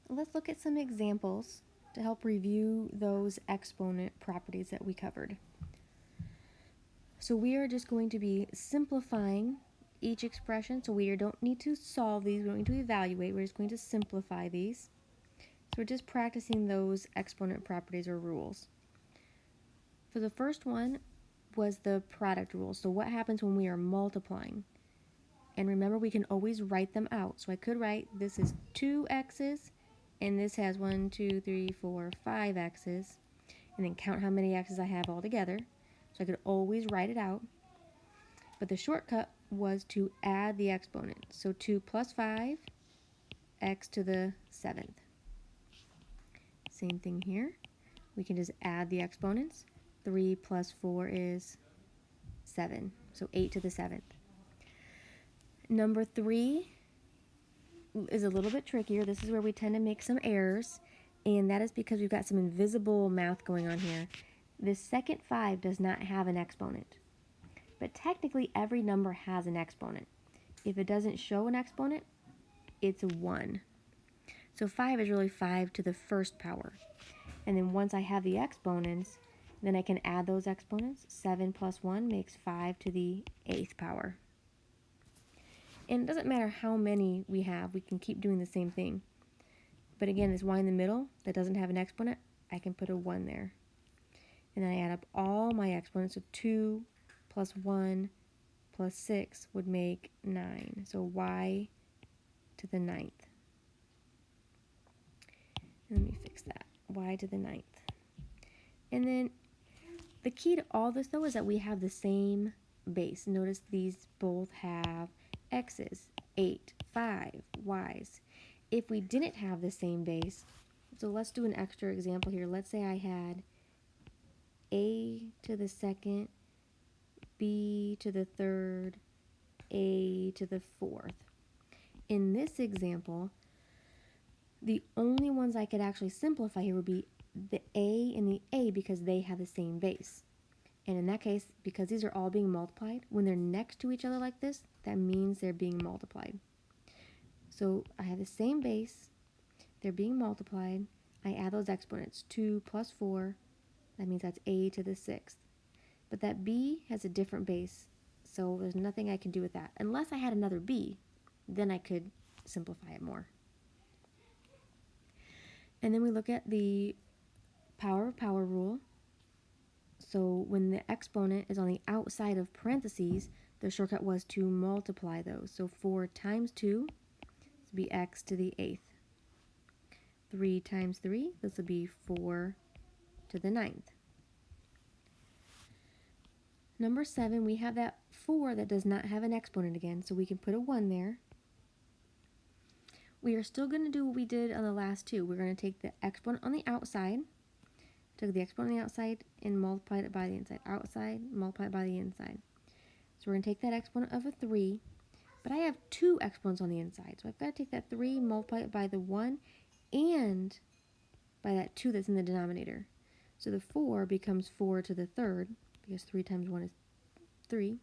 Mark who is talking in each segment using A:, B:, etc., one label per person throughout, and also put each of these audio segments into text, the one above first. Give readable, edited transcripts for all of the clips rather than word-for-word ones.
A: let's look at some examples to help review those exponent properties that we covered. So we are just going to be simplifying each expression. So we don't need to solve these, we don't need to evaluate, we're just going to simplify these. So we're just practicing those exponent properties or rules. For the first one was the product rule. So what happens when we are multiplying? And remember, we can always write them out. So I could write this is 2x's, and this has 1, 2, 3, 4, 5 x's, and then count how many x's I have all together. So I could always write it out. But the shortcut was to add the exponent. So 2 plus 5, x to the 7th. Same thing here. We can just add the exponents. 3 plus 4 is 7. So 8 to the 7th. Number 3 is a little bit trickier. This is where we tend to make some errors, and that is because we've got some invisible math going on here. This second 5 does not have an exponent, but technically every number has an exponent. If it doesn't show an exponent, it's a 1. So 5 is really 5 to the first power. And then once I have the exponents, then I can add those exponents. 7 plus 1 makes 5 to the 8th power. And it doesn't matter how many we have, we can keep doing the same thing. But again, this y in the middle that doesn't have an exponent, I can put a 1 there. And then I add up all my exponents. So 2 plus 1 plus 6 would make 9. So y to the 9th. Let me fix that. Y to the 9th. And then the key to all this, though, is that we have the same base. Notice these both have x's, 8, 5, y's. If we didn't have the same base, so let's do an extra example here. Let's say I had a to the 2nd, b to the 3rd, a to the 4th. In this example, the only ones I could actually simplify here would be the a and the a because they have the same base. And in that case, because these are all being multiplied, when they're next to each other like this, that means they're being multiplied. So I have the same base, they're being multiplied, I add those exponents, 2 plus 4, that means that's a to the 6th. But that b has a different base, so there's nothing I can do with that. Unless I had another b, then I could simplify it more. And then we look at the power of power rule. So when the exponent is on the outside of parentheses, the shortcut was to multiply those. So 4 times 2, this would be x to the 8th. 3 times 3, this would be 4 to the 9th. Number 7, we have that 4 that does not have an exponent again, so we can put a 1 there. We are still going to do what we did on the last two. We're going to take the exponent on the outside, took the exponent on the outside and multiplied it by the inside. Outside, multiplied by the inside. So we're going to take that exponent of a 3, but I have 2 exponents on the inside. So I've got to take that 3, multiply it by the 1, and by that 2 that's in the denominator. So the 4 becomes 4 to the 3rd, because 3 times 1 is 3.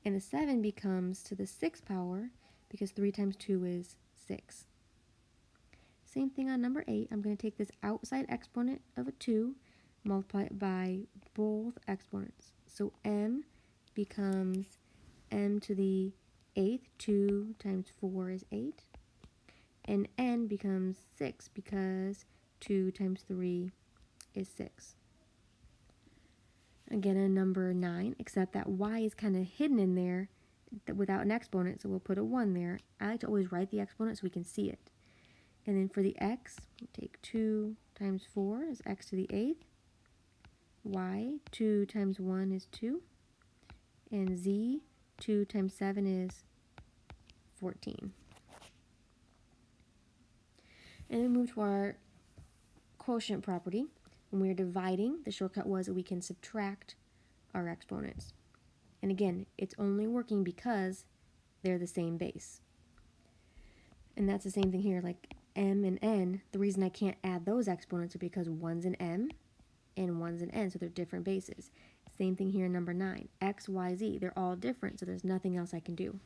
A: And the 7 becomes to the 6th power, because 3 times 2 is 6. Same thing on number 8. I'm going to take this outside exponent of a 2, multiply it by both exponents. So m becomes m to the 8th. 2 times 4 is 8. And n becomes 6 because 2 times 3 is 6. Again, a number 9, except that y is kind of hidden in there without an exponent, so we'll put a 1 there. I like to always write the exponent so we can see it. And then for the x, we'll take 2 times 4 is x to the 8th. Y, 2 times 1 is 2. And z, 2 times 7 is 14. And then move to our quotient property. When we're dividing, the shortcut was that we can subtract our exponents. And again, it's only working because they're the same base. And that's the same thing here, like m and n. The reason I can't add those exponents are because one's an m and one's an n, so they're different bases. Same thing here in number 9. X, Y, Z, they're all different, so there's nothing else I can do.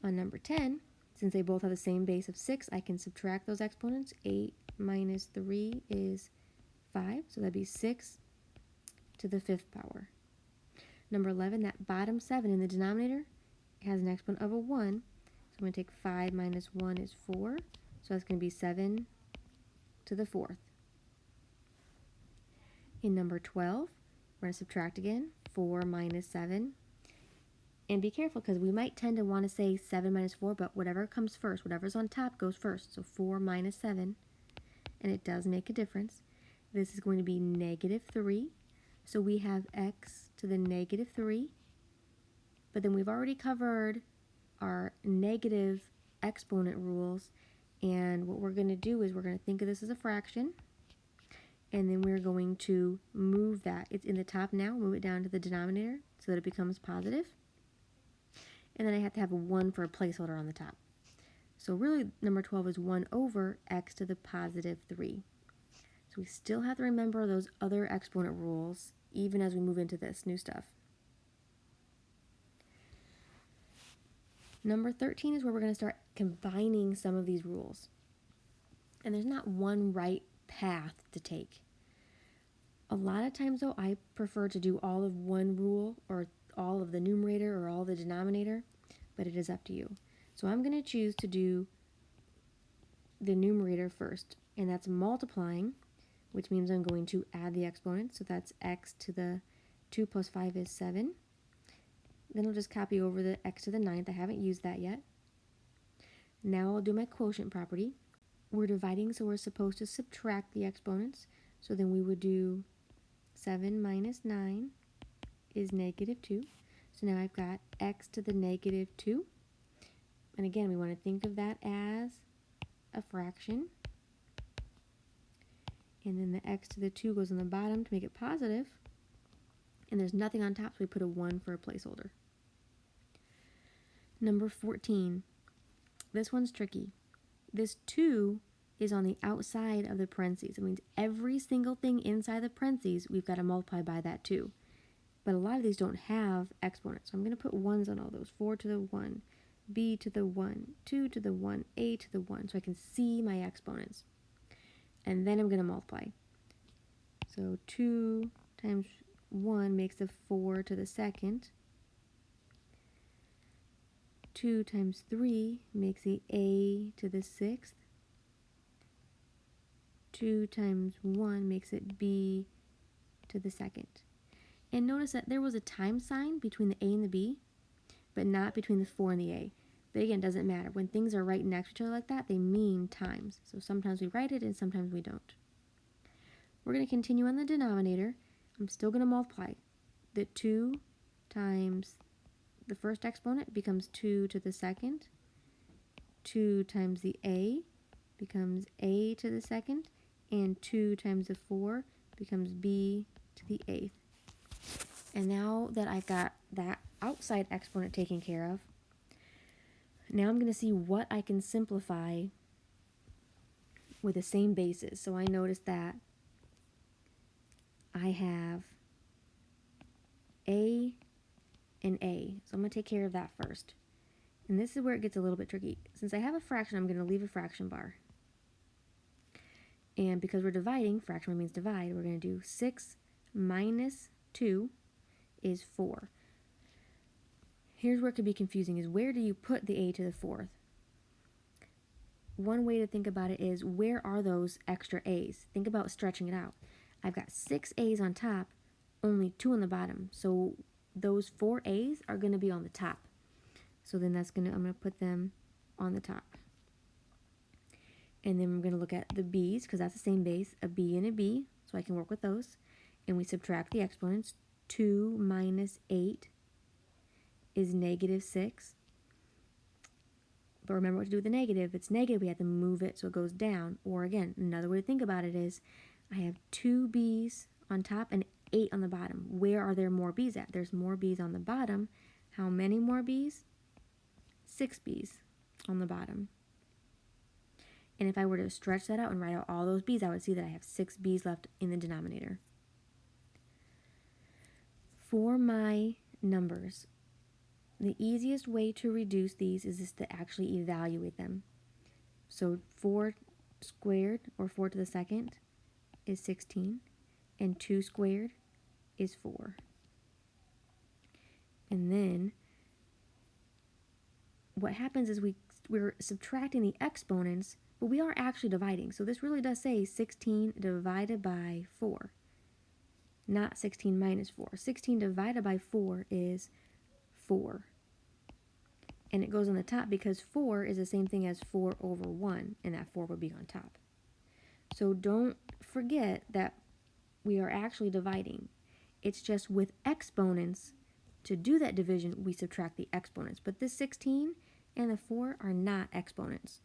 A: On number 10, Since they both have the same base of 6, I can subtract those exponents. 8 minus 3 is 5, so that'd be 6 to the 5th power. Number 11, that bottom 7 in the denominator has an exponent of a 1. So I'm going to take 5 minus 1 is 4. So that's going to be 7 to the 4th. In number 12, we're going to subtract again. 4 minus 7. And be careful because we might tend to want to say 7 minus 4, but whatever comes first, whatever's on top goes first. So 4 minus 7, and it does make a difference. This is going to be negative 3. So we have x to the negative 3. But then we've already covered our negative exponent rules. And what we're going to do is we're going to think of this as a fraction. And then we're going to move that. It's in the top now. Move it down to the denominator so that it becomes positive. And then I have to have a 1 for a placeholder on the top. So really, number 12 is 1 over x to the positive 3. So we still have to remember those other exponent rules, even as we move into this new stuff. Number 13 is where we're going to start combining some of these rules. And there's not one right path to take. A lot of times, though, I prefer to do all of one rule or all of the numerator or all the denominator, but it is up to you. So I'm going to choose to do the numerator first, and that's multiplying, which means I'm going to add the exponent. So that's x to the 2 plus 5 is 7. Then I'll just copy over the x to the 9th. I haven't used that yet. Now I'll do my quotient property. We're dividing, so we're supposed to subtract the exponents. So then we would do 7 minus 9 is negative 2. So now I've got x to the negative 2. And again, we want to think of that as a fraction. And then the x to the 2 goes on the bottom to make it positive. And there's nothing on top, so we put a 1 for a placeholder. Number 14. This one's tricky. This 2 is on the outside of the parentheses. It means every single thing inside the parentheses, we've got to multiply by that 2. But a lot of these don't have exponents. So I'm going to put 1s on all those. 4 to the 1, b to the 1, 2 to the 1, a to the 1. So I can see my exponents. And then I'm going to multiply. So 2 times 1 makes a 4 to the 2nd. 2 times 3 makes the a to the 6th. 2 times 1 makes it b to the 2nd. And notice that there was a times sign between the a and the b, but not between the 4 and the a. But again, it doesn't matter. When things are right next to each other like that, they mean times. So sometimes we write it and sometimes we don't. We're going to continue on the denominator. I'm still going to multiply. The 2 times the first exponent becomes 2 to the 2nd. 2 times the a becomes a to the 2nd. And 2 times the 4 becomes b to the 8th. And now that I've got that outside exponent taken care of, now I'm going to see what I can simplify with the same basis. So I noticed that I have a and a. So I'm going to take care of that first. And this is where it gets a little bit tricky. Since I have a fraction, I'm going to leave a fraction bar. And because we're dividing, fraction means divide, we're going to do 6 minus 2 is 4. Here's where it could be confusing, is where do you put the a to the 4th? One way to think about it is, where are those extra a's? Think about stretching it out. I've got 6 a's on top, only 2 on the bottom. So those 4 a's are going to be on the top. So then I'm going to put them on the top. And then we're going to look at the b's, because that's the same base, a b and a b, so I can work with those. And we subtract the exponents. 2 minus 8 is negative 6. But remember what to do with the negative. If it's negative, we have to move it so it goes down. Or again, another way to think about it is, I have 2 b's on top and 8 on the bottom. Where are there more b's at? There's more b's on the bottom. How many more b's? 6 b's on the bottom. And if I were to stretch that out and write out all those b's, I would see that I have 6 b's left in the denominator. For my numbers, the easiest way to reduce these is just to actually evaluate them. So 4 squared, or 4 to the second, is 16, and 2 squared is 4. And then what happens is we're subtracting the exponents, but we are actually dividing. So this really does say 16 divided by 4, not 16 minus 4. 16 divided by 4 is 4. And it goes on the top because 4 is the same thing as 4 over 1, and that 4 would be on top. So don't forget that we are actually dividing. It's just with exponents, to do that division, we subtract the exponents. But this 16 and the 4 are not exponents.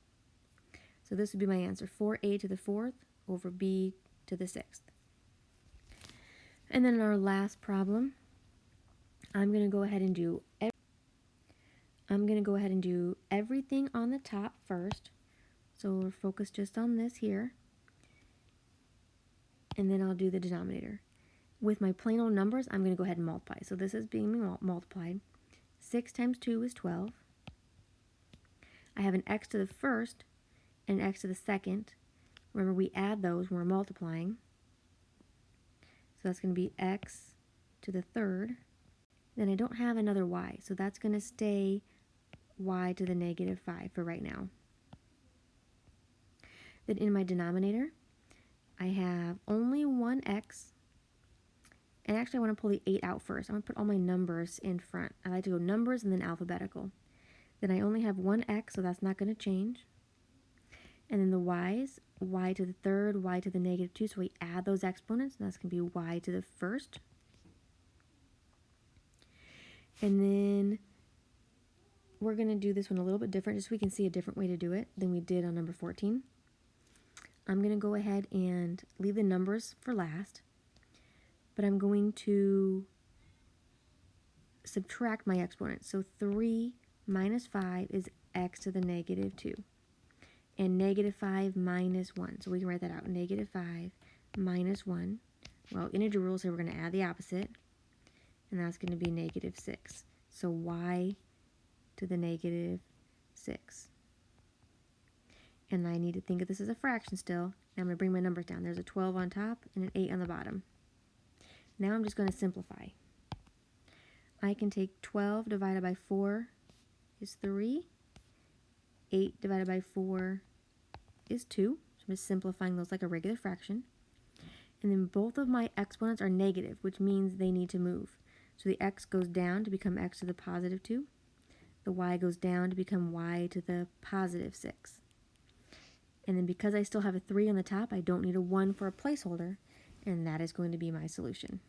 A: So this would be my answer, 4a to the 4th over b to the 6th. And then in our last problem, I'm going to go ahead and do everything on the top first. So we're focused just on this here. And then I'll do the denominator. With my plain old numbers, I'm going to go ahead and multiply. So this is being multiplied. 6 times 2 is 12. I have an x to the first and an x to the second. Remember, we add those when we're multiplying. So that's going to be x to the third. Then I don't have another y, so that's going to stay y to the negative 5 for right now. Then in my denominator, I have only one x. And actually, I want to pull the 8 out first. I'm going to put all my numbers in front. I like to go numbers and then alphabetical. Then I only have one x, so that's not going to change. And then the y's, y to the third, y to the negative 2. So we add those exponents, and that's going to be y to the first. And then we're going to do this one a little bit different, just so we can see a different way to do it than we did on number 14. I'm going to go ahead and leave the numbers for last, but I'm going to subtract my exponents. So 3 minus 5 is x to the negative 2. And negative 5 minus 1. So we can write that out. Negative 5 minus 1. Well, integer rules say we're going to add the opposite. And that's going to be negative 6. So y to the negative 6. And I need to think of this as a fraction still. Now I'm going to bring my numbers down. There's a 12 on top and an 8 on the bottom. Now I'm just going to simplify. I can take 12 divided by 4 is 3. 8 divided by 4 is 2. So I'm just simplifying those like a regular fraction. And then both of my exponents are negative, which means they need to move. So the x goes down to become x to the positive 2. The y goes down to become y to the positive 6. And then because I still have a 3 on the top, I don't need a 1 for a placeholder, and that is going to be my solution.